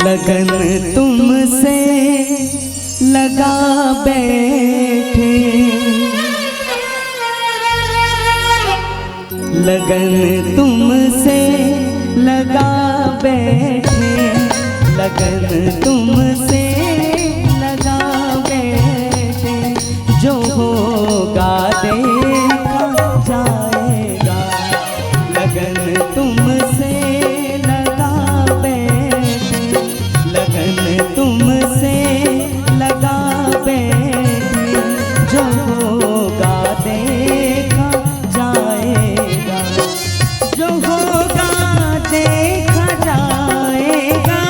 लगन तुमसे लगा बैठे, लगन तुमसे लगा बैठे, लगन तुमसे लगा बैठे, जो होगा देखा जाएगा। लगन तुमसे लगा बैठे, लगन तुमसे लगा बैठे, जो होगा देखा जाएगा, जो होगा देखा जाएगा,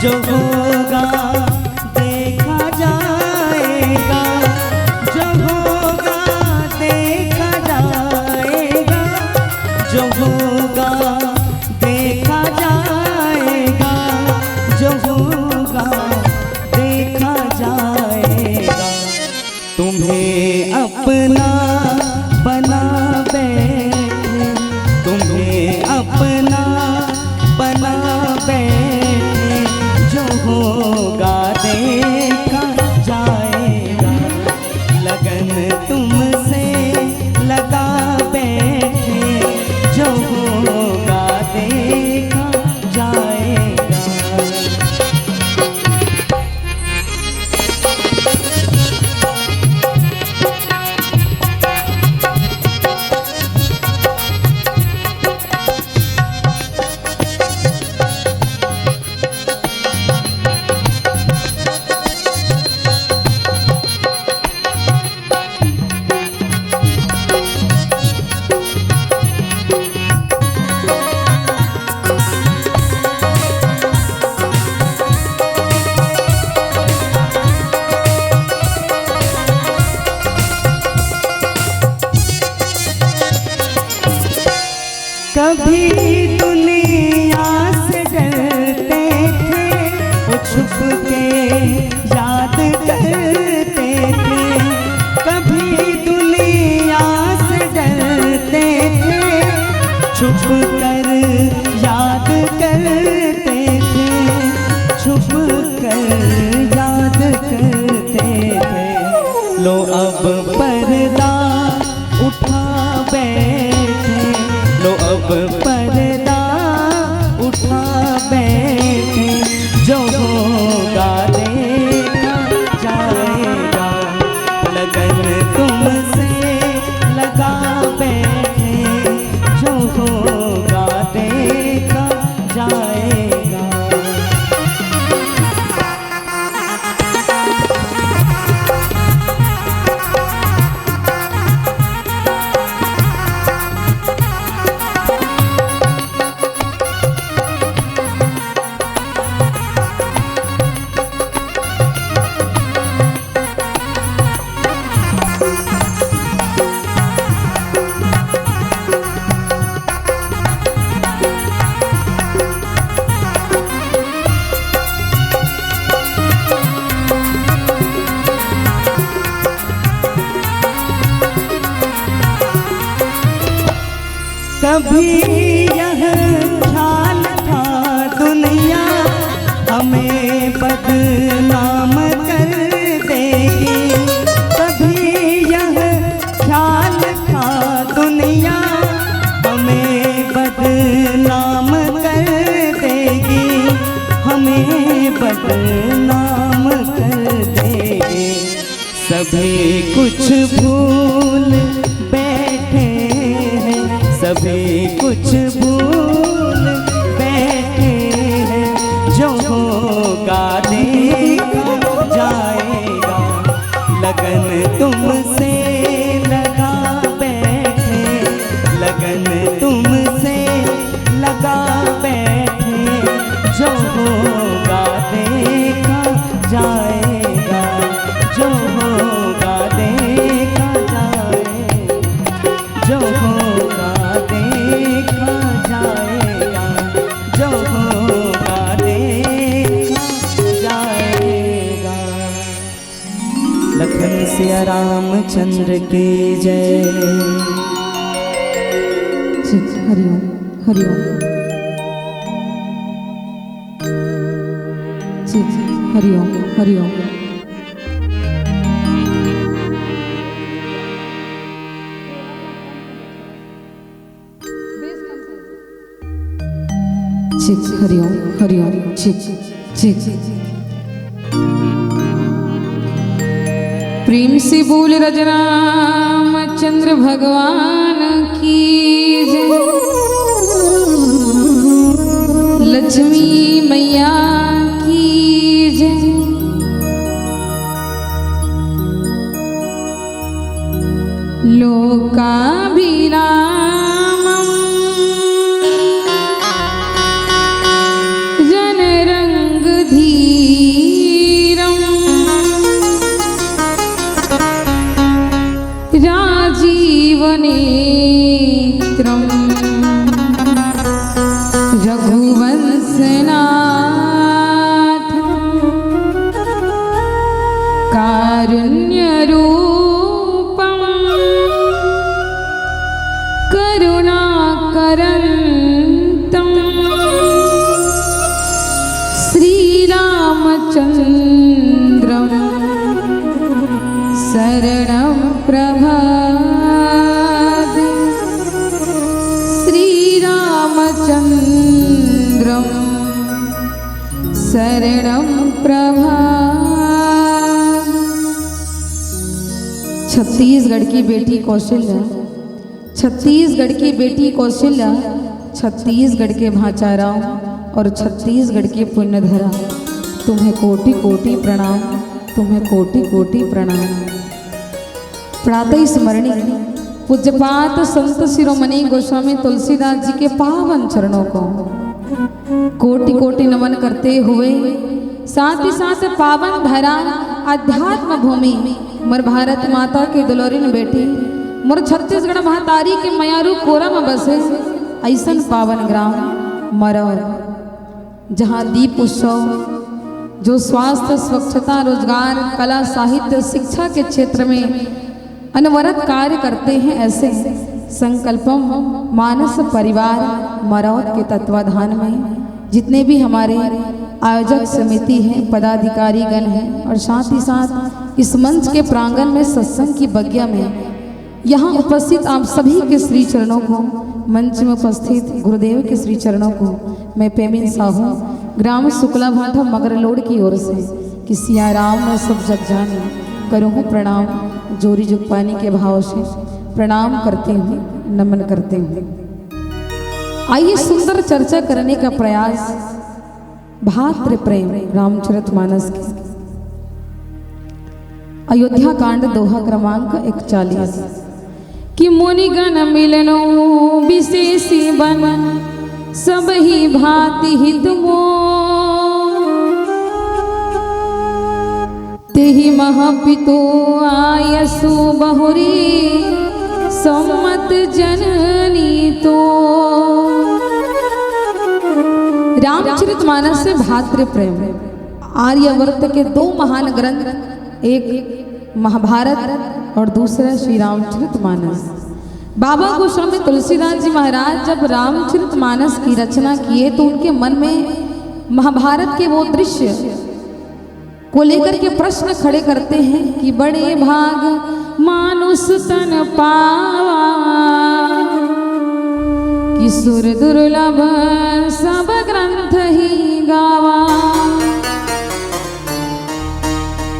जो होगा देखा जाएगा, जो होगा देखा जाएगा, जो होगा देखा जाएगा, जो होगा देखा जाएगा। तुम्हें अपना बना बैठे, तुम्हें अपना बना बैठे, जो होगा देखा जाएगा। लगन तुमसे लगा बैठे, जो होगा देखा जाएगा। कभी दुनिया से डरते थे, वो छुप के याद करते थे। कभी दुनिया से डरते थे, छुप कर याद करते थे, छुप कर याद करते थे। लो अब पर्दा उठा बैठे, लो अब पर्दा उठा बैठे, जो होगा देखा जाएगा। लगन तुमसे लगा बैठे, जो होगा देखा जाएगा। कभी यह ख्याल था दुनिया हमें बदनाम कर देगी, कभी यह ख्याल था दुनिया हमें बदनाम कर देगी, हमें बदनाम कर देगी। सभी कुछ भूल बैठे हैं, सभी कुछ भूल बैठे हैं, जो होगा देखा जाएगा। लगन तुमसे लगा बैठे, लगन तुमसे लगा बैठे, जो होगा देखा जाएगा, जो होगा देखा जाएगा, जो होगा देखा जाएगा, जो होगा देखा जाएगा। लखन सिया रामचंद्र की जय। हरिओम हरिओम। ठीक हरिओम हरिओम। ठीक हरिओम हरिओम ठीक ठीक। प्रेम से बोल रजरामचंद्र भगवान की जय। लक्ष्मी मैया की जय। लोकाभिरामं जनरंगधीरं राजीवनेत्रं रघुवंशनाथं कारुण्यरूपं करुणाकरन्तं श्रीरामचन्द्रं शरणं प्रपद्ये। श्रीरामचन्द्रं शरणं प्रपद्ये। छत्तीसगढ़ की बेटी कौशल्या, छत्तीसगढ़ की बेटी कौशल्या, छत्तीसगढ़ के भाचाराव और छत्तीसगढ़ के पुण्यधरा, तुम्हें कोटि कोटि प्रणाम, तुम्हें कोटि कोटि प्रणाम। प्रातः स्मरणी पूज्यपात संत शिरोमणि गोस्वामी तुलसीदास जी के पावन चरणों को कोटि कोटि नमन करते हुए, साथ ही साथ पावन धरा अध्यात्म भूमि मोर भारत माता के दुलोरिन बेटी मोर छत्तीसगढ़ महतारी के मयारू कोरा में बसे ऐसन पावन ग्राम मरौर, जहाँ दीप उत्सव जो स्वास्थ्य स्वच्छता रोजगार कला साहित्य शिक्षा के क्षेत्र में अनवरत कार्य करते हैं, ऐसे संकल्पम मानस परिवार मरौर के तत्वाधान में जितने भी हमारे आयोजक समिति हैं, पदाधिकारी गण हैं और साथ ही साथ इस मंच के प्रांगण में सत्संग की बगिया में यहाँ उपस्थित आप सभी के श्री चरणों को, मंच में उपस्थित गुरुदेव के श्री चरणों को मैं पेमिन साहू ग्राम शुक्ला भाटा मगरलोड की ओर से कि सिया राम में सब जग जाने करूँ प्रणाम, जोरी जुगपानी के भाव से प्रणाम करते हुए नमन करते हुए आइए सुंदर चर्चा करने का प्रयास भातृ प्रेम रामचरितमानस की अयोध्या कांड दोहा क्रमांक 41 कि मुनिगण मिलनो विशेषी बन सब ही भांति हित मोह, तेहि महापितो आयसु बहुरी सम्मत जननी तो। रामचरितमानस से भातृ प्रेम आर्यवर्त के दो महान ग्रंथ, एक महाभारत और दूसरा श्री रामचरितमानस। बाबा गोस्वामी तुलसीदास जी महाराज जब रामचरितमानस की रचना किए तो उनके मन में महाभारत के वो दृश्य को लेकर के प्रश्न खड़े करते हैं कि बड़े भाग मानुष तन पावा, कि सुर दुर्लभ सब ग्रंथ ही गावा।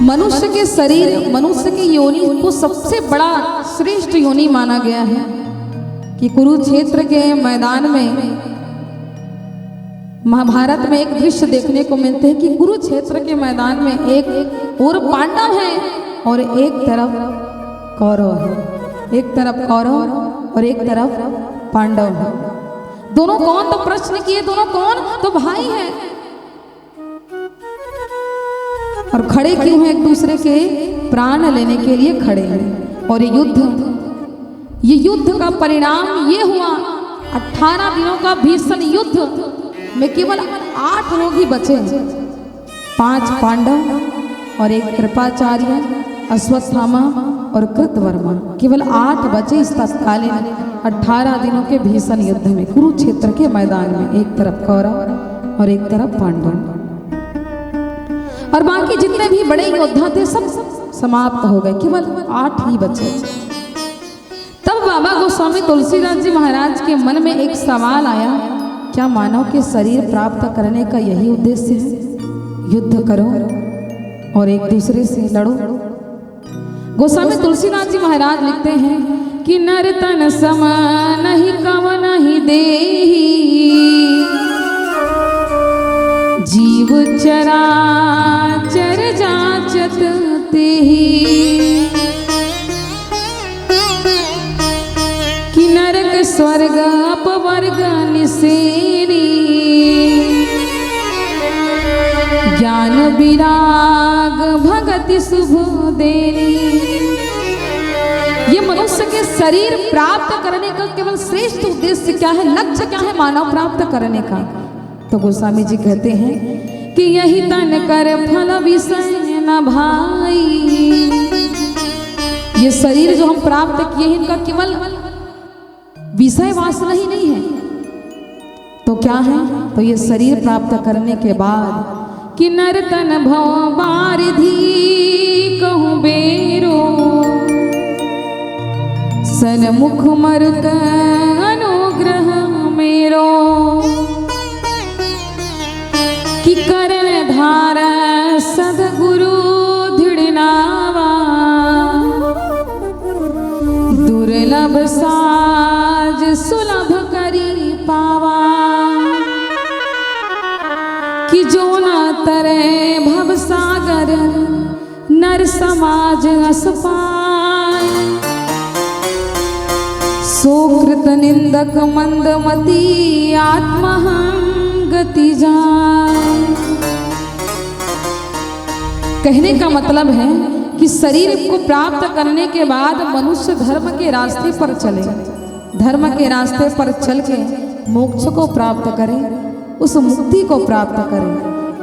मनुष्य के शरीर, मनुष्य की योनि को सबसे बड़ा श्रेष्ठ योनि माना गया है कि कुरुक्षेत्र के मैदान में महाभारत में एक दृश्य देखने को मिलते हैं कि कुरुक्षेत्र के मैदान में एक और पांडव है और एक तरफ कौरव है, एक तरफ कौरव और एक तरफ पांडव है। दोनों कौन? तो प्रश्न किए दोनों कौन? तो भाई हैं। और खड़े क्यों हैं? एक दूसरे के प्राण लेने के लिए खड़े हैं। और ये युद्ध का परिणाम ये हुआ 18 दिनों का भीषण युद्ध में केवल 8 लोग ही बचे, 5 पांडव और एक कृपाचार्य, अश्वत्थामा और कृतवर्मा, केवल 8 बचे इस तत्कालीन 18 दिनों के भीषण युद्ध में कुरुक्षेत्र के मैदान में। एक तरफ कौरव और एक तरफ पांडव। और बाकी जितने भी बड़े योद्धा थे सब समाप्त हो गए, केवल 8 ही बचे। तब बाबा गोस्वामी तुलसीदास जी महाराज के मन में एक सवाल आया, क्या मानव के शरीर प्राप्त करने का यही उद्देश्य है? युद्ध करो और एक दूसरे से लड़ो। गोस्वामी तुलसीदास जी महाराज लिखते हैं कि नर तन सम नहीं कवन नहीं देही, जीव चराचर जाचत तेहि, कि नरक स्वर्ग अपवर्ग निसेनी, ज्ञान विराग भगति शुभ देनी। ये मनुष्य के शरीर प्राप्त करने का केवल श्रेष्ठ उद्देश्य क्या है, लक्ष्य क्या है मानव प्राप्त करने का? तो गोस्वामी जी कहते हैं कि यही तन कर फल विषय न भाई। ये शरीर जो हम प्राप्त किए हैं इनका केवल विषय वासना ही नहीं है, तो क्या है? तो ये शरीर प्राप्त करने के बाद कि नर तन भव बारिधि कहूँ बेरो, सन्मुख मरुत अनुग्रह मेरो, कि करण धार सदगुरु दृढ़नावा, दुर्लभ साज सुलभ करी पावा, कि जो न तरे भव सागर नर समाज असपाय, सोकृत निंदक मंदमती आत्महं गति जाय। कहने का मतलब है कि शरीर को प्राप्त करने के बाद मनुष्य धर्म के रास्ते पर चले, धर्म के रास्ते पर चल के मोक्ष को प्राप्त करे, उस मुक्ति को प्राप्त करे।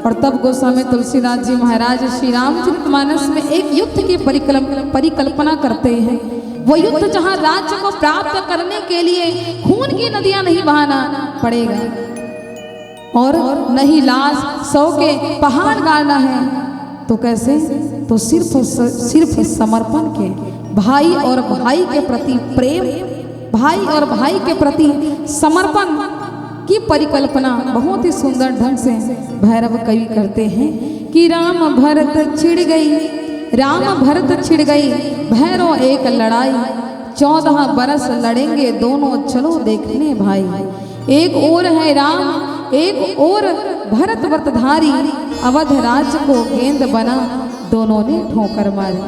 और तब गोस्वामी तुलसीदास जी महाराज श्री रामचरितमानस में एक युद्ध की परिकल्पना करते हैं। वो युद्ध जहाँ राज्य को प्राप्त करने के लिए खून की नदियां नहीं बहाना पड़ेगा और नहीं लाश सौ के पहाड़ गाड़ना है, तो कैसे? तो सिर्फ समर्पण के, भाई और भाई के प्रति प्रेम, भाई और भाई के प्रति समर्पण की परिकल्पना बहुत ही सुंदर ढंग से भैरव कवि करते हैं कि राम भरत छिड़ गई, राम भरत छिड़ गई भैरव एक लड़ाई, 14 बरस लड़ेंगे दोनों चलो देखने भाई। एक और है राम एक और भरत व्रतधारी, अवध राज्य को गेंद बना दोनों ने ठोकर मारी।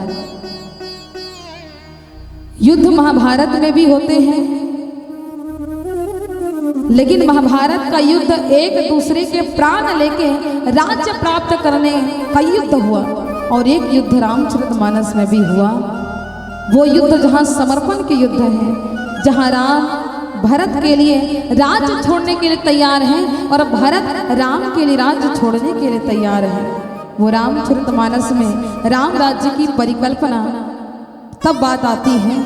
युद्ध महाभारत में भी होते हैं, लेकिन महाभारत का युद्ध एक दूसरे के प्राण लेके राज्य प्राप्त करने का युद्ध हुआ, और एक युद्ध रामचरितमानस में भी हुआ। वो युद्ध जहाँ समर्पण के युद्ध है, जहाँ राम भरत के लिए राज्य छोड़ने के लिए तैयार हैं और भरत राम के लिए राज्य छोड़ने के लिए तैयार है। वो रामचरितमानस में राम राज्य की परिकल्पना तब बात आती है,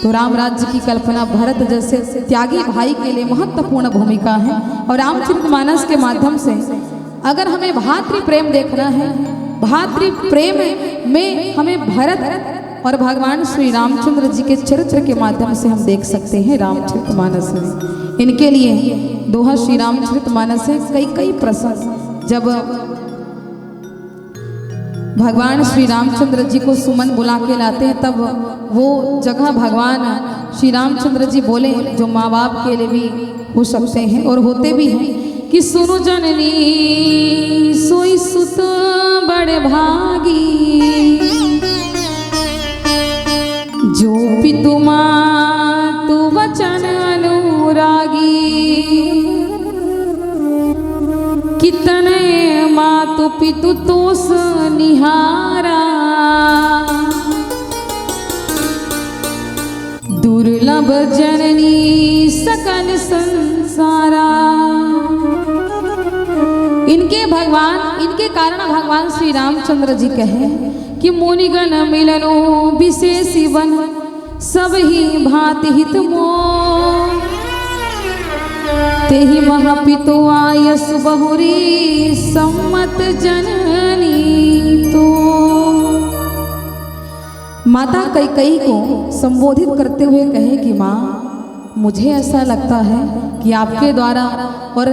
तो राम राज्य की कल्पना भरत जैसे त्यागी भाई के लिए महत्वपूर्ण भूमिका है। और रामचरितमानस के माध्यम से अगर हमें भातृ प्रेम देखना है, भातृ प्रेम में हमें भरत और भगवान श्री रामचंद्र जी के चरित्र के माध्यम से हम देख सकते हैं रामचरितमानस में। इनके लिए दोहा श्री रामचरितमानस से कई प्रसंग, जब भगवान श्री रामचंद्र जी को सुमन बुला के लाते हैं, तब वो जगह भगवान श्री रामचंद्र जी बोले जो माँ बाप के लिए भी हो सकते हैं और होते भी हैं कि सुनो जननी सोई सुत बड़े भागी, जो पितु मातु वचन अनुरागी, कितने मातु पितु तोष निहारा, दुर्लभ जननी सकल संसारा। इनके कारण भगवान श्री रामचंद्र जी कहे कि मुनिगण मिलनो विशेषी बन, सब ही भांति हित मोह, तेहि महापितो आयस बहुरी सम्मत जननी तो। माता कैकेयी को संबोधित करते हुए कहे कि माँ, मुझे ऐसा लगता है कि आपके द्वारा और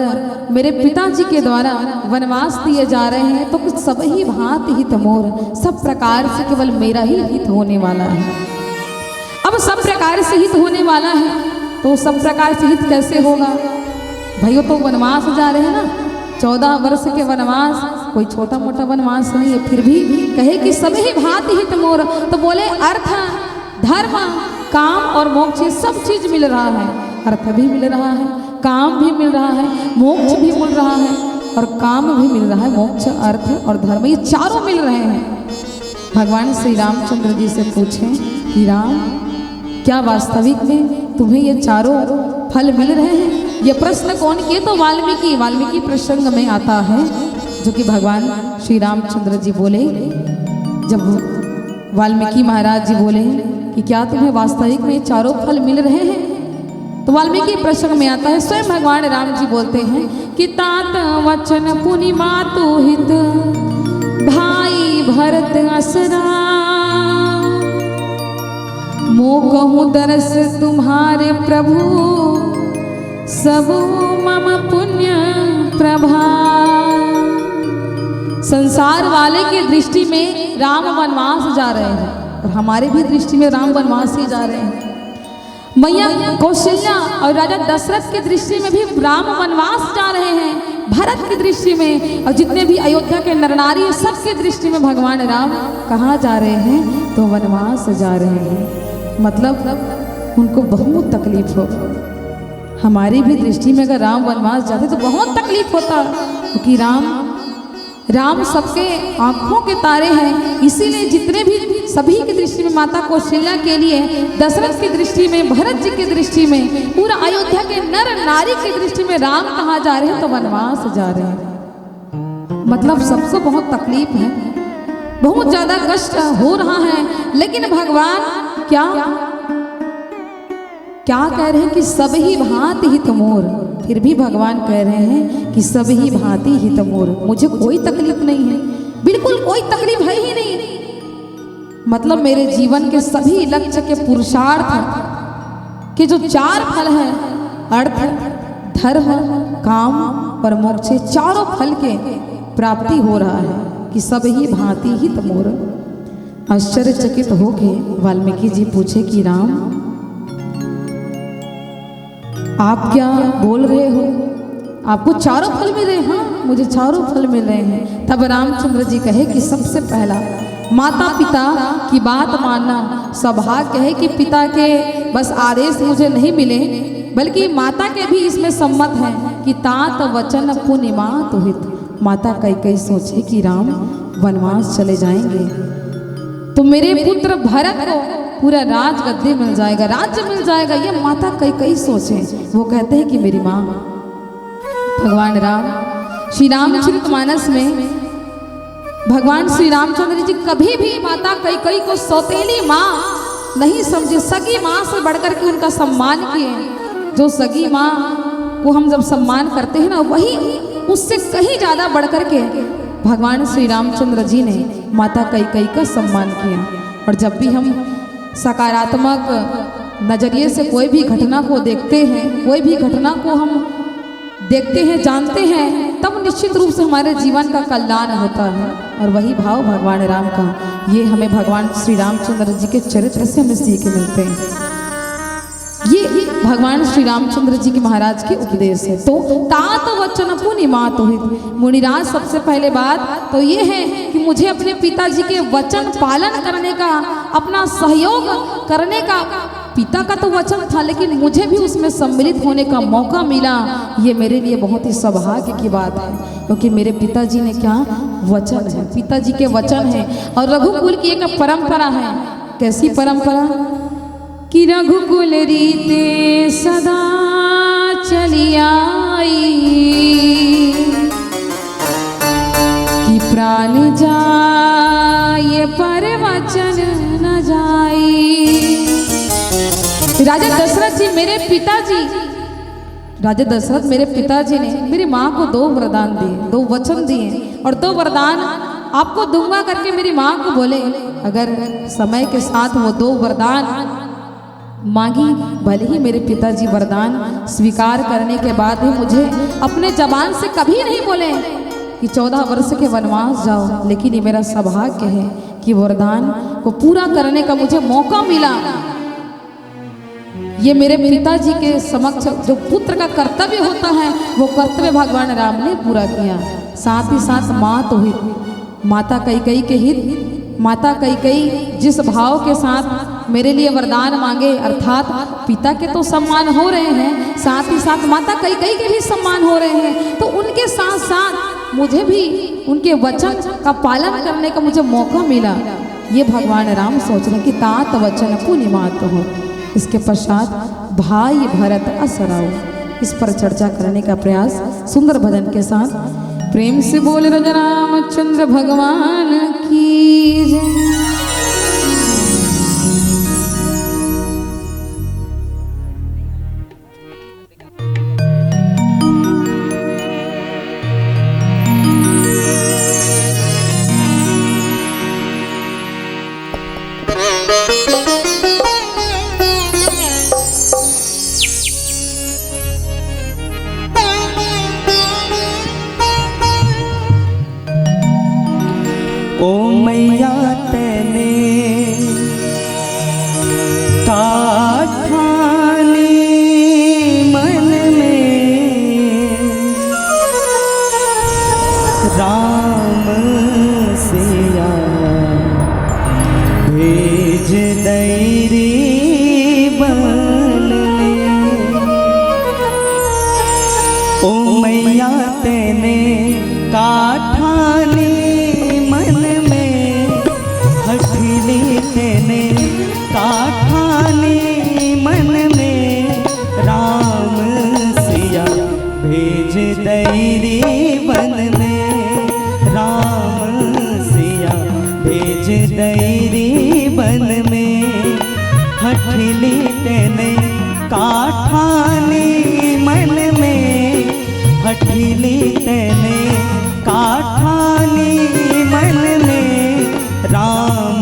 मेरे पिताजी के द्वारा वनवास दिए जा रहे हैं, तो कुछ सब ही भांति हित मोर, सब प्रकार से केवल मेरा ही हित होने वाला है। अब सब प्रकार से हित होने वाला है तो सब प्रकार से हित कैसे होगा? भाइयों तो वनवास जा रहे हैं ना, 14 वर्ष के वनवास कोई छोटा मोटा वनवास नहीं है। फिर भी कहे कि सभी भांति हित मोर, तो बोले अर्थ धर्म काम और मोक्ष सब चीज मिल रहा है। अर्थ भी मिल रहा है, काम भी मिल रहा है, मोक्ष भी मिल रहा है, और काम भी मिल रहा है, मोक्ष अर्थ और धर्म ये चारों मिल रहे हैं। भगवान श्री रामचंद्र जी से पूछें कि राम, क्या वास्तविक में तुम्हें ये चारों फल मिल रहे हैं? ये प्रश्न कौन किए? तो वाल्मीकि प्रसंग में आता है, जो कि भगवान श्री रामचंद्र जी बोले, जब वाल्मीकि महाराज जी बोले कि क्या तुम्हें वास्तविक में चारों फल मिल रहे हैं, तो वाल्मीकि प्रसंग में आता है, स्वयं भगवान राम जी बोलते हैं कि तात वचन पुनि मातु हित भाई भरत असरा, मोह कहूँ दरस तुम्हारे प्रभु सब मम पुण्य प्रभा। संसार वाले की दृष्टि में राम वनवास जा रहे हैं, और हमारे भी दृष्टि में राम वनवास ही जा रहे हैं। मैया कौशल्या और राजा दशरथ की दृष्टि में भी राम वनवास जा रहे हैं, भरत की दृष्टि में, और जितने भी अयोध्या के नर नारी हैं सबकी दृष्टि में भगवान राम कहाँ जा रहे हैं? तो वनवास जा रहे हैं। मतलब उनको बहुत तकलीफ हो। हमारी भी दृष्टि में अगर राम वनवास जाते तो बहुत तकलीफ होता, क्योंकि राम सबके आंखों के तारे हैं। इसीलिए जितने भी सभी की दृष्टि में माता कौशल्या के लिए, दशरथ की दृष्टि में, भरत जी की दृष्टि में, पूरा अयोध्या के नर नारी की दृष्टि में राम कहाँ जा रहे हैं? तो वनवास जा रहे हैं। मतलब सबको बहुत तकलीफ है, बहुत ज्यादा कष्ट हो रहा है। लेकिन भगवान क्या कह रहे हैं कि सब ही भांति हित मोर। फिर भी भगवान कह रहे हैं कि सब ही भांति हित मोर, मुझे कोई तकलीफ नहीं है, बिल्कुल कोई तकलीफ है ही नहीं। मतलब मेरे जीवन के सभी लक्ष्य के पुरुषार्थ के जो 4 फल हैं, अर्थ धर्म काम और मोक्ष, चारों फल के प्राप्ति हो रहा है कि सब ही भांति हित मोर। आश्चर्यचकित होके वाल्मीकि जी पूछे कि राम, आप क्या बोल रहे हो? आपको चारों फल मिल रहे हैं? हाँ, मुझे चारों फल मिल रहे हैं। तब रामचंद्र जी कहे कि सबसे पहला माता पिता की बात मानना। सौभाग्य है कि पिता के बस आदेश मुझे नहीं मिले, बल्कि माता के भी इसमें सम्मत है कि तात वचन पुनि मातु हित। माता कैकेयी सोचे कि राम वनवास चले जाएंगे तो मेरे पुत्र भरत को पूरा राज गद्दी मिल जाएगा, राज्य मिल जाएगा, ये माता कैकेयी सोचे। वो कहते हैं कि मेरी माँ, भगवान राम श्री रामचरितमानस में भगवान श्री रामचंद्र जी कभी भी माता कैकेयी को सौतेली माँ नहीं समझे, सगी माँ से बढ़कर के उनका सम्मान किए। जो सगी माँ को हम जब सम्मान करते हैं ना, वही उससे कहीं ज्यादा बढ़कर के भगवान श्री रामचंद्र जी ने माता कैकेयी का सम्मान किया। और जब भी हम सकारात्मक नजरिए से कोई भी घटना को देखते हैं, कोई भी घटना को हम देखते हैं, जानते हैं, तब निश्चित रूप से हमारे जीवन का कल्याण होता है। और वही भाव भगवान राम का, ये हमें भगवान श्री रामचंद्र जी के चरित्र से हमें सीख मिलते हैं। ये भगवान श्री रामचंद्र जी के महाराज के उपदेश है। तो तात वचन पुनि मातु हित। मुनिराज, सबसे पहले बात तो ये है कि मुझे अपने पिताजी के वचन पालन करने का, अपना सहयोग करने का, पिता का तो वचन था लेकिन मुझे भी उसमें सम्मिलित होने का मौका मिला। ये मेरे लिए बहुत ही सौभाग्य की बात है, क्योंकि मेरे पिताजी ने क्या वचन है, पिताजी के वचन है। और रघुकुल की एक परंपरा है। कैसी परंपरा? कि रघुकुल रीते सदा चली आई, कि प्राण जाए पर वचन न जाए। राजा दशरथ जी, मेरे पिताजी राजा दशरथ मेरे पिताजी ने मेरी माँ को 2 वरदान दिए, 2 वचन दिए और 2 वरदान आपको दूंगा करके मेरी माँ को बोले। अगर समय के साथ वो 2 वरदान मांगी, भले ही मेरे पिताजी वरदान स्वीकार करने के बाद भी मुझे अपने जबान से कभी नहीं बोले कि 14 वर्ष के वनवास जाओ, लेकिन ये मेरा सौभाग्य है कि वरदान को पूरा करने का मुझे मौका मिला। ये मेरे पिताजी के समक्ष जो पुत्र का कर्तव्य होता है वो कर्तव्य भगवान राम ने पूरा किया। साथ ही साथ माँ तो हुई, माता कैकेयी के हित, माता कैकेयी जिस भाव के साथ मेरे लिए वरदान मांगे, अर्थात पिता के तो सम्मान हो रहे हैं, साथ ही साथ माता कैकेयी के भी सम्मान हो रहे हैं, तो उनके साथ साथ मुझे भी उनके वचन का पालन करने का मुझे मौका मिला। ये भगवान राम सोच रहे कि तात वचन पुनिमात हो। इसके पश्चात भाई भरत असराओ, इस पर चर्चा करने का प्रयास सुंदर भजन के साथ। प्रेम से बोले राजा रामचंद्र भगवान की जय। ओ मैया तेने ठानी मन में राम सिया भेज दैरी बन में। ओ मैया तेने ठानी तेने ठानी मन में राम सिया भेज दैरी बन में। राम सिया भेज दैरी बन में। हठली तेने ठानी मन में। हठली तेने ठानी मन में राम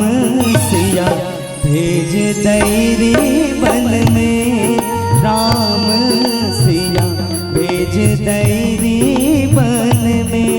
सिया भेज दैरी बन में। राम सिया भेज दैरी बन में।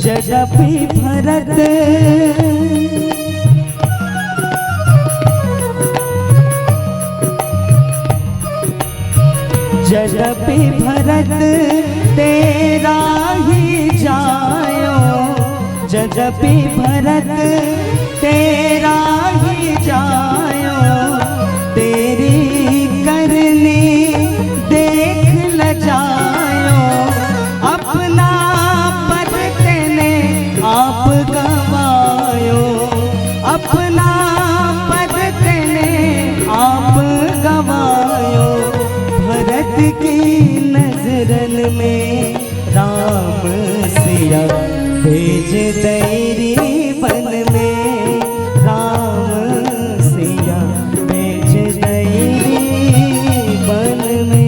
जदपि भरत जदपि भरत तेरा ही जायो। जदपि भरत तेरा ही जायो। तेरी करनी देख ल जायो। अपना आप गवायो। अपना पद तेने आप गवायो। भरत की नजरन में राम सिया भेज दैरी बन में। राम सिया भेज दैरी बन में।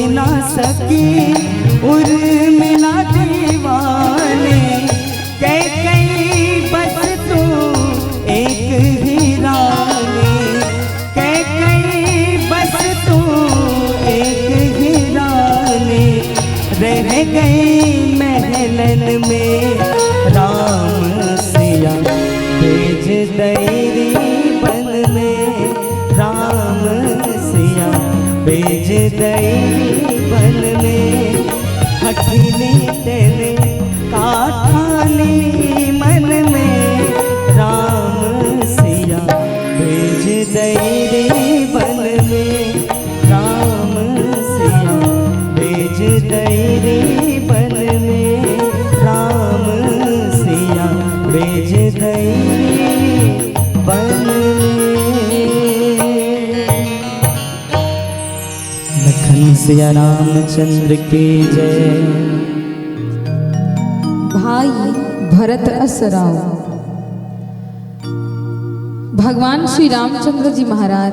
ना सकी उर्मिला दीवाने, कैकई बस तू एक ही रानी, कैकई बस तू एक ही रानी। रह गई महलन में राम सिया, भेज दैरी बन में राम सिया, भेज दैरी बन में। हठीली तेरे काठाली मन में राम सिया, भेज दैरी बन में राम सिया, भेज दैरी बन में राम सिया, भेज दैरी बन में। लखन सिया रामचंद्र की जय। भाई भरत असराव। भगवान श्री रामचंद्र जी महाराज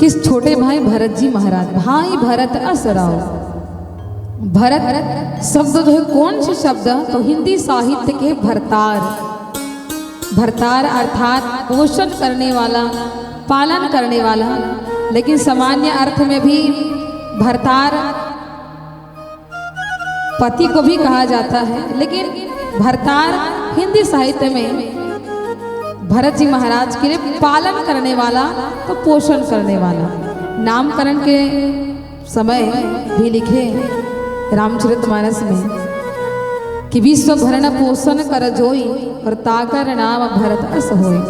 किस छोटे भाई भरत जी महाराज, भाई भरत असराव। भरत शब्द जो है कौन से शब्द, तो हिंदी साहित्य के भरतार। भरतार अर्थात पोषण करने वाला, पालन करने वाला, लेकिन सामान्य अर्थ में भी भरतार पति को भी कहा जाता है, लेकिन भरतार हिंदी साहित्य में भरत जी महाराज के लिए पालन करने वाला, तो पोषण करने वाला। नामकरण के समय भी लिखे रामचरितमानस में कि विश्व भरण पोषण कर जोई, और ताकर नाम भरत अस होई।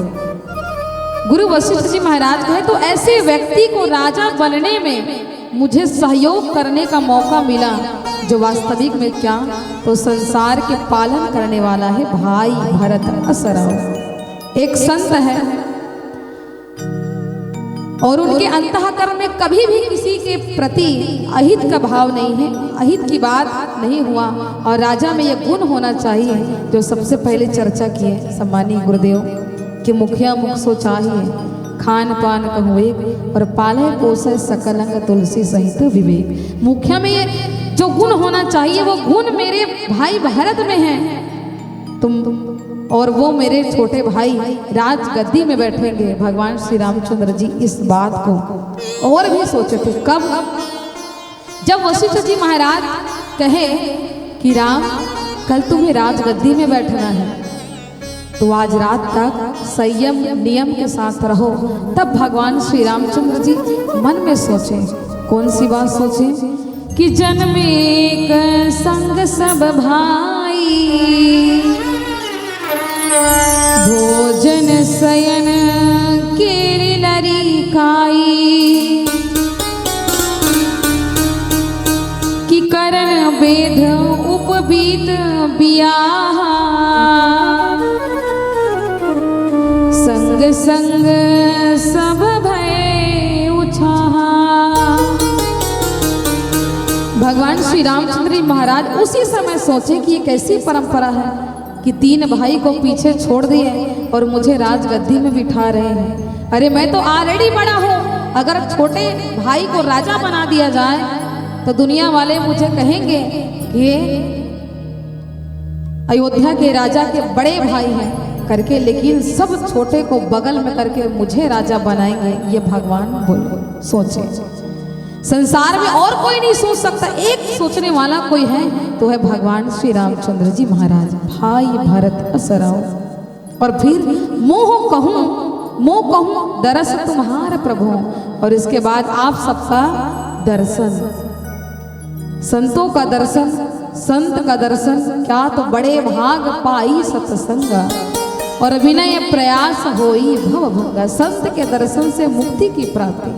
गुरु वशिष्ठ जी महाराज कहे तो ऐसे व्यक्ति को राजा बनने में मुझे सहयोग करने का मौका मिला, जो वास्तविक में क्या, तो संसार के पालन करने वाला है भाई भरत असराव। एक संत है और उनके अंतःकरण में कभी भी किसी के प्रति अहित का भाव नहीं है, अहित की बात नहीं हुआ। और राजा में यह गुण होना चाहिए जो सबसे पहले चर्चा किए सम्मानीय गुरुदेव कि मुखिया मुख सो चाहिए, खान पान कहुए और पाले पोसे सकल अंग तुलसी सहित विवेक। मुखिया में ये जो गुण होना चाहिए वो गुण मेरे भाई भरत में है। तुम और वो मेरे छोटे भाई राज गद्दी में बैठेंगे। भगवान श्री रामचंद्र जी इस बात को और भी सोचे थे। कब? जब वशिष्ठ जी महाराज कहे कि राम कल तुम्हें राज गद्दी में बैठना है, तो आज रात तक संयम नियम के साथ रहो। तब भगवान श्री रामचंद्र जी मन में सोचे, कौन सी बात सोचे कि जन्मे एक संग सब भाई, भोजन शयन केरी नरी खाई, कि करण वेद उपबीत बियाह, संग संग सब भय उछाहा। भगवान श्री रामचंद्र जी महाराज उसी समय सोचे कि ये कैसी परंपरा है कि तीन भाई को पीछे छोड़ दिए और मुझे राजगद्दी में बिठा रहे हैं। अरे मैं तो ऑलरेडी बड़ा हूँ, अगर छोटे भाई को राजा बना दिया जाए तो दुनिया वाले मुझे कहेंगे कि अयोध्या के राजा के बड़े भाई हैं करके, लेकिन सब छोटे को बगल में करके मुझे राजा बनाएंगे। ये भगवान बोले सोचे। संसार में और कोई नहीं सोच सकता, एक सोचने वाला कोई है तो है भगवान श्री रामचंद्र जी महाराज, भाई भरत असराव। और फिर मोह कहूँ दरस तुम्हारा प्रभु। और इसके बाद आप सबका दर्शन, संतों का दर्शन, संत का दर्शन क्या तो बड़े भाग पाई सत्संग। और विनय प्रयास होई भव भंगा। संत के दर्शन से मुक्ति की प्राप्ति,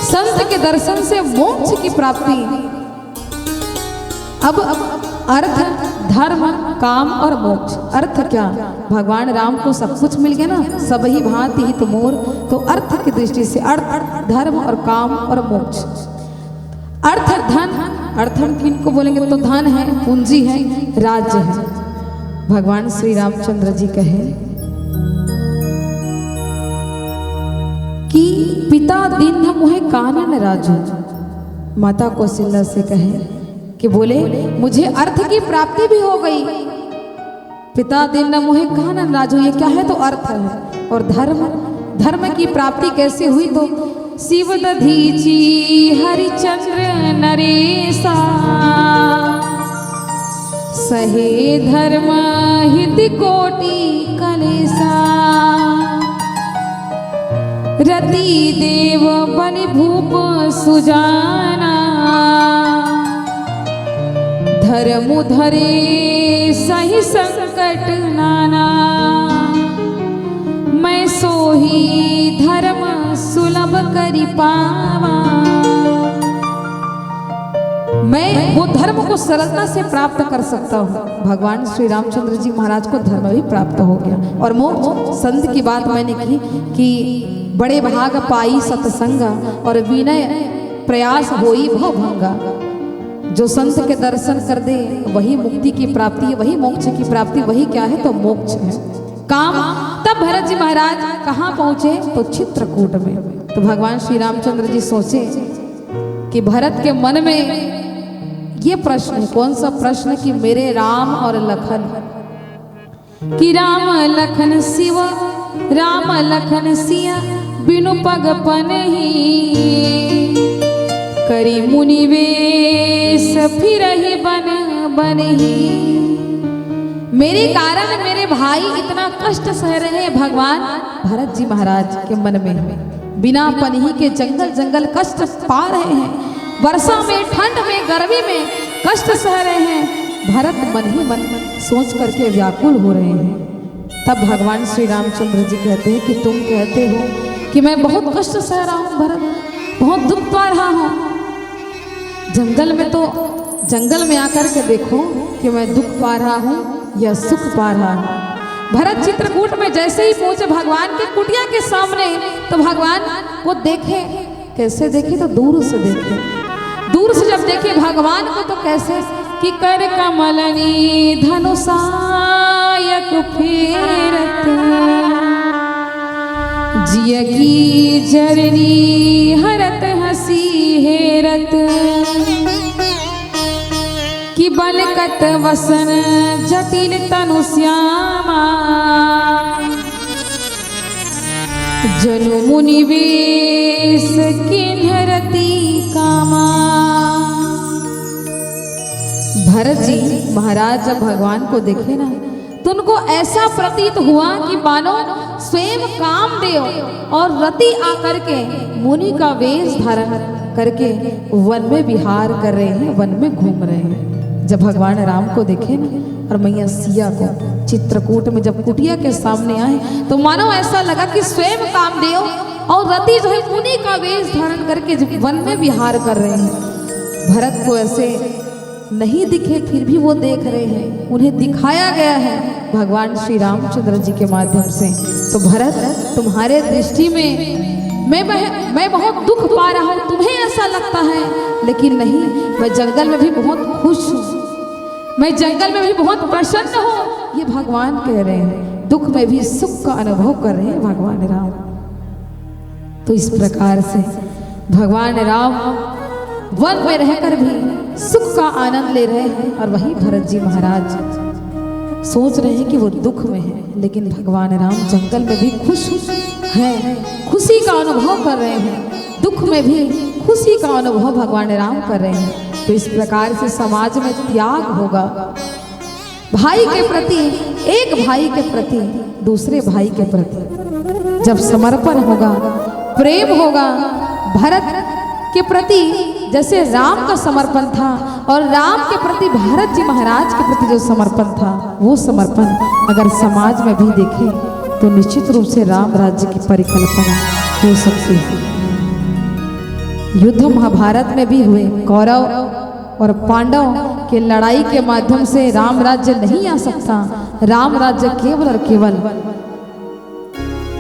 संत के दर्शन से मोक्ष की प्राप्ति। अब अर्थ धर्म काम और मोक्ष। अर्थ क्या? भगवान राम को सब कुछ मिल गया ना, सब ही भांति हित मोर। तो अर्थ की दृष्टि से अर्थ धर्म और काम और मोक्ष। अर्थ धन, अर्थ हम किनको बोलेंगे तो धन है, पूंजी है, राज्य है। भगवान श्री रामचंद्र जी कहे कि कि पिता दीन मोहे कानन राजू, माता कौशल्या से कहे कि बोले मुझे अर्थ की प्राप्ति भी हो गई। पिता दीन मोहे कानन राजू, ये क्या है? तो अर्थ है। और धर्म की प्राप्ति कैसे हुई? तो शिव दधीची हरिचंद्र नरेशा, सहे धर्म हित कोटि कलेसा, रति देव बलि भूप सुजाना, धर्म धरे सही संकट नाना, मैं सोही धर्म सुलभ करि पावा। मैं वो धर्म को सरलता से प्राप्त कर सकता हूँ। भगवान श्री रामचंद्र जी महाराज को धर्म भी प्राप्त हो गया। और मोक्ष संत की बात मैंने की कि बड़े भाग पाई सत्संग और विनय प्रयास होई भव भंगा। जो संत के दर्शन कर दे वही मुक्ति की प्राप्ति है, वही मोक्ष की प्राप्ति। वही क्या है? तो मोक्ष है। काम तब भरत जी महाराज कहाँ पहुंचे? तो चित्रकूट में। तो भगवान श्री रामचंद्र जी सोचे कि भरत के मन में ये प्रश्न है। कौन सा प्रश्न? कि मेरे राम और लखन, कि राम लखन शिव, राम लखन सिया, बिनु पग पनहि, करी मुनि वेश फिरहि बन बनहि। मेरे कारण मेरे भाई इतना कष्ट सह रहे हैं। भगवान भरत जी महाराज के मन में बिना पनही के जंगल जंगल कष्ट पा रहे हैं। वर्षा में, ठंड में, गर्मी में कष्ट सह रहे हैं। भरत मन ही मन सोच करके व्याकुल हो रहे हैं। तब भगवान श्री रामचंद्र जी कहते हैं कि तुम कहते हो कि मैं बहुत कष्ट सह रहा हूँ भरत, बहुत दुख पा रहा हूँ। जंगल में तो जंगल में आकर के देखो कि मैं दुख पा रहा हूँ या सुख पा रहा हूँ। भरत चित्रकूट में जैसे ही पहुंचे भगवान के कुटिया के सामने, तो भगवान को देखे। कैसे देखे? तो दूर से देखे। दूर से जब देखे भगवान को तो कैसे? कि कर कमलनी धनुषायक फेरत, जिय की जरनी हरत हसी हेरत, कि बलकत वसन जटिल तनु श्यामा, जनु मुनि वेश किन्हरती कामा। भरत जी महाराज जब भगवान को देखे ना, तो उनको ऐसा प्रतीत हुआ कि मानो स्वयं कामदेव और रति आकर के मुनि का वेश धारण करके वन में विहार कर रहे हैं, वन में घूम रहे हैं। जब भगवान राम को देखे ना, और मैया सिया को चित्रकूट में जब कुटिया के सामने आए, तो मानो ऐसा लगा कि स्वयं कामदेव और रति जो है मुनि का वेश धारण करके वन में विहार कर रहे हैं। भरत को ऐसे नहीं दिखे, फिर भी वो देख रहे हैं। उन्हें दिखाया गया है भगवान श्री रामचंद्र जी के माध्यम से। तो भरत, तुम्हारे दृष्टि में मैं बहुत दुख पा रहा हूँ, तुम्हें ऐसा लगता है, लेकिन नहीं, मैं जंगल में भी बहुत खुश हूँ, मैं जंगल में भी बहुत प्रसन्न हूँ। ये भगवान कह रहे हैं। दुख में भी सुख का अनुभव कर रहे हैं भगवान राम। तो इस प्रकार से भगवान राम वन में रहकर भी सुख का आनंद ले रहे हैं। और वही भरत जी महाराज सोच रहे हैं कि वो दुख में है, लेकिन भगवान राम जंगल में भी खुश हैं, खुशी का अनुभव कर रहे हैं। दुख में भी खुशी का अनुभव भगवान राम कर रहे हैं। तो इस प्रकार से समाज में त्याग होगा, भाई के प्रति, एक भाई के प्रति दूसरे भाई के प्रति जब समर्पण होगा, प्रेम होगा, भरत के प्रति जैसे राम का समर्पण था और राम के प्रति भरत जी महाराज के प्रति जो समर्पण था, वो समर्पण अगर समाज में भी देखें तो निश्चित रूप से राम राज्य की परिकल्पना हो सकती है। युद्ध महाभारत में भी हुए, कौरव और पांडव के लड़ाई के माध्यम से राम राज्य नहीं आ सकता। राम राज्य केवल और केवल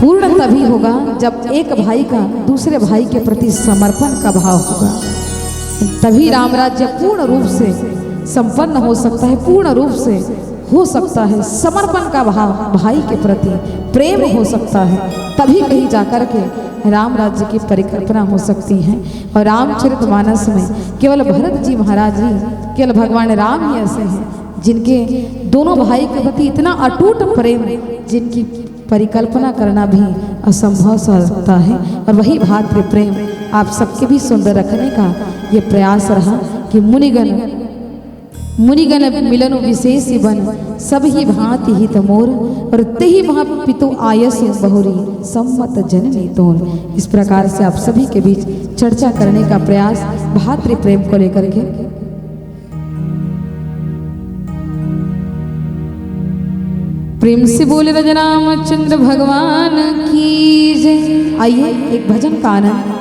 पूर्ण तभी होगा जब एक भाई का दूसरे भाई के प्रति समर्पण का भाव होगा, तभी राम राज्य पूर्ण रूप से संपन्न हो सकता है, पूर्ण रूप से हो सकता है। समर्पण का भाव भाई के प्रति, प्रेम हो सकता है, तभी कहीं जाकर के राम राज्य की परिकल्पना हो सकती है। और रामचरितमानस में केवल भरत जी महाराज ही, केवल भगवान राम ही ऐसे हैं जिनके दोनों भाई के प्रति इतना अटूट प्रेम, जिनकी परिकल्पना करना भी असंभव सा लगता है। और वही भातृ प्रेम आप सबके भी सुंदर रखने का ये प्रयास रहा कि मुनिगण मिलन विशेष बन, सब ही भांति हित मोर, और तेहि महा पितु आयस बहुरी सम्मत जननी तोर। इस प्रकार से आप सभी के बीच चर्चा करने का प्रयास भातृ प्रेम को लेकर के। प्रेम से बोले राजा रामचंद्र भगवान की जय। आइए एक भजन का आनंद।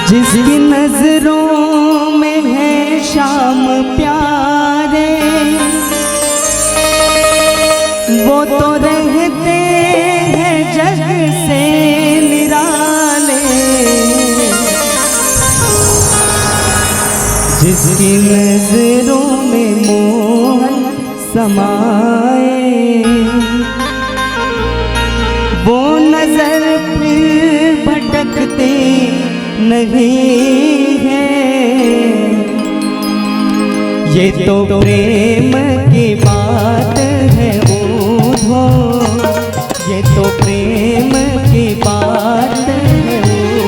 जिसकी नजरों में है श्याम प्यारे, वो तो रहते हैं जग से निराले। जिसकी नजरों में मोहन समाए, वो नजर फिर भटकते नहीं है। ये तो प्रेम की बात है ऊधो, ये तो प्रेम की बात है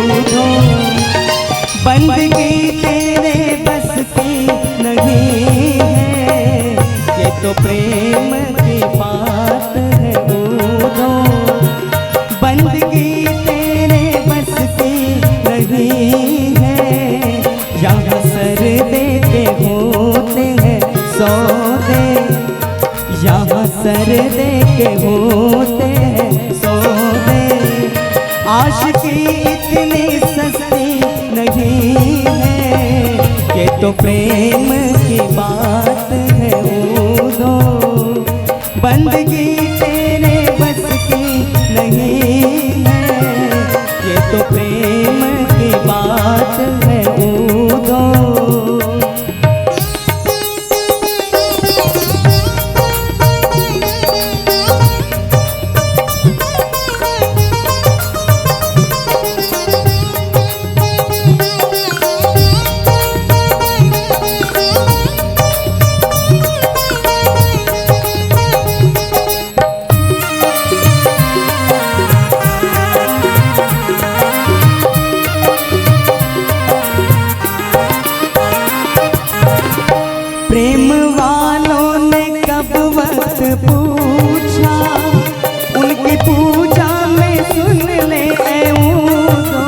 ऊधो। बंदगी तेरे बस की नहीं है, ये तो प्रेम की बात है ऊधो। बंदगी तेरे बस की नहीं है, यहाँ सर दे के होते हैं सौदे, यहाँ सर दे के होते हैं सौदे। आशिकी इतनी सस्ती नहीं है, ये तो प्रेम की बात है ऊधो। बंदगी तेरे बस की नहीं है, ये तो प्रेम की बात है ऊधो। प्रेम वालों ने कब वक्त पूछा, उनकी पूजा में सुन ले ऐ ऊधो।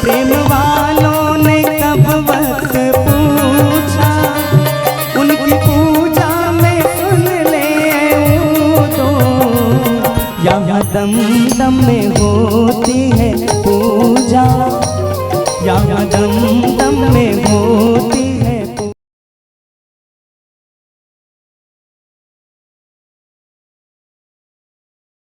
प्रेम वालों ने कब वक्त पूछा, उनकी पूजा में सुन ले ऐ ऊधो। यहाँ दम दम में होती है पूजा, यहाँ दम दम में होती